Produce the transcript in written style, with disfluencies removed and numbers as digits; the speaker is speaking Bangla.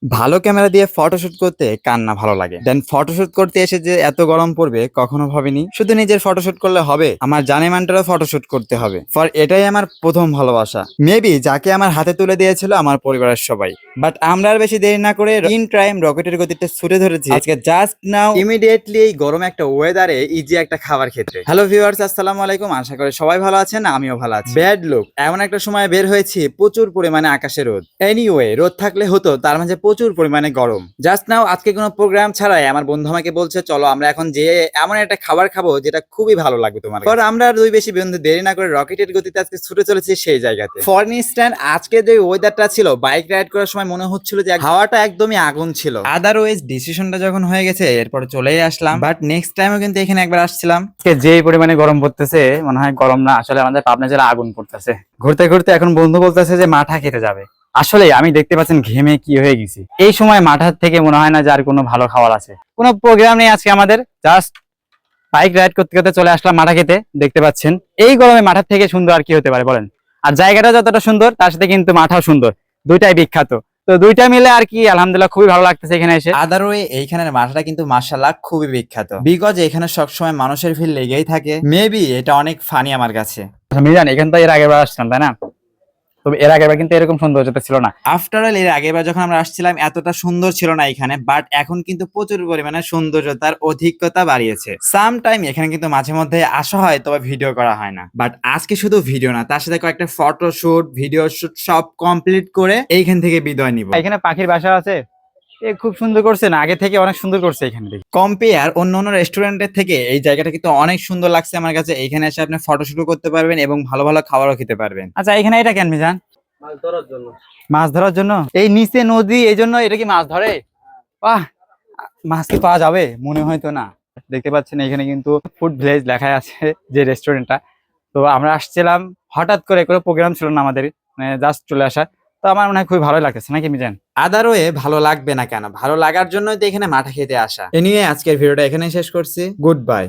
ভালো ক্যামেরা দিয়ে ফটোশুট করতে কার না ভালো লাগে। দেন ফটোশুট করতে এসে যে এত গরম পড়বে কখনো ভাবিনি। শুধু নিজের ফটোশুট করলে হবে, আমার জানেমানটারও ফটোশুট করতে হবে। ফর এটাই আমার প্রথম ভালোবাসা। মেবি যাকে আমার হাতে তুলে দিয়েছিল আমার পরিবারের সবাই। বাট আমরা আর বেশি দেরি না করে ইন টাইম রকেটের গতিতে ছুটে ধরেছি আজকে জাস্ট নাও ইমিডিয়েটলি এই গরম একটা ওয়েদারে ইজি একটা খাবার খেতে। হ্যালো ভিউয়ার্স, আসসালামু আলাইকুম। আশা করি সবাই ভালো আছেন, আমিও ভালো আছি। ব্যাড লুক, এমন একটা সময় বের হয়েছি প্রচুর পরিমাণে আকাশে রোদ। এনিওয়ে, রোদ থাকলে হতো, তার মাঝে প্রচুর পরিমাণে গরম। জাস্ট নাও আজকে কোনো প্রোগ্রাম ছাড়াই আমার বন্ধু আমাকে বলছে চলো আমরা এখন যে এমন একটা খাবার খাবো যেটা খুবই ভালো লাগবে তোমার। পর আমরা আর দুই বেশি বন্ধু দেরি না করে রকেটের গতিতে আজকে ছুটে চলেছি সেই জায়গাতে। ফর ইনস্ট্যান্ট আজকে যে ওয়েদারটা ছিল, বাইক রাইড করার সময় মনে হচ্ছিল যে হাওয়াটা একদমই আগুন ছিল। আদারওয়াইজ ডিসিশনটা যখন হয়ে গেছে এরপর চলেই আসলাম। বাট নেক্সট টাইমও কিন্তু এখানে একবার আসছিলাম। আজকে যে পরিমাণে গরম পড়তেছে মনে হয় গরম না, আসলে আমাদের পাবনা জেলা আগুন পড়তেছে। ঘুরতে ঘুরতে এখন বন্ধু বলতেছে যে মাঠা খেতে যাবে। আসলে আমি দেখতে পাচ্ছেন ঘেমে কি হয়ে গেছি। এই সময় মাঠার থেকে মনে হয় না যে আর কোনো ভালো খাবার আছে। কোনো প্রোগ্রাম নেই আজকে আমাদের, জাস্ট বাইক রাইড করতে করতে চলে আসলাম মাঠা খেতে। দেখতে পাচ্ছেন এই গরমে মাঠার থেকে সুন্দর আর কি হতে পারে বলেন। আর জায়গাটা যতটা সুন্দর তার সাথে কিন্তু মাঠাও সুন্দর, দুইটাই বিখ্যাত। তো দুইটা মিলে আর কি আলহামদুলিল্লাহ খুবই ভালো লাগতেছে এখানে এসে। আদারওয়ে এইখানের মাঠাটা কিন্তু মাশাআল্লাহ খুবই বিখ্যাত, বিকজ এখানে সবসময় মানুষের ভিড় লেগেই থাকে। মেবি এটা অনেক ফানি আমার কাছে। মিজান, এখান তো এর আগের বার আসছিলাম তাই না? তবে এর আগের বার কিন্তু এরকম সৌন্দর্যতা ছিল না। আফটার অল এর আগেবার যখন আমরা আসছিলাম এতটা সুন্দর ছিল না এখানে, বাট এখন কিন্তু প্রচুর পরিমাণে সৌন্দর্যতার অধিকতা বাড়িয়েছে। সাম টাইম এখানে কিন্তু মাঝে মধ্যে আসা হয়, তবে ভিডিও করা হয় না। বাট আজকে শুধু ভিডিও না, তার সাথে কয়েকটা ফটোশুট ভিডিও শুট সব কমপ্লিট করে এইখান থেকে বিদায় নিব। এখানে পাখির বাসা আছে, এ খুব সুন্দর করছে না, আগে থেকে অনেক সুন্দর করছে এখানে দেখি। কম্পেয়ার অন্য অন্য রেস্টুরেন্টের থেকে এই জায়গাটা কিন্তু অনেক সুন্দর লাগছে আমার কাছে। এখানে এসে আপনি ফটোশুটও করতে পারবেন এবং ভালো ভালো খাবারও খেতে পারবেন। আচ্ছা, এখানে এটা কেন মিজান? মাছ ধরার জন্য। মাছ ধরার জন্য? এই নিচে নদী, এই জন্য এটা কি মাছ ধরে? বাহ, মাছ কি পাওয়া যাবে? মনে হয় তো না। দেখতে পাচ্ছেন এখানে কিন্তু ফুড ভিলেজ লেখা আছে যে রেস্টুরেন্টটা। তো আমরা আসছিলাম, হঠাৎ করে কোনো প্রোগ্রাম ছিল না আমাদের, মানে জাস্ট চলে আসা। তো আমার মনে হয় খুবই ভালো লাগতেছে নাকি মিজান? আদারওয়ে ভালো লাগবে না কেন, ভালো লাগার জন্যই তো এখানে মাঠা খেতে আসা। এনিওয়ে আজকের ভিডিওটা এখানেই শেষ করছি। Good bye.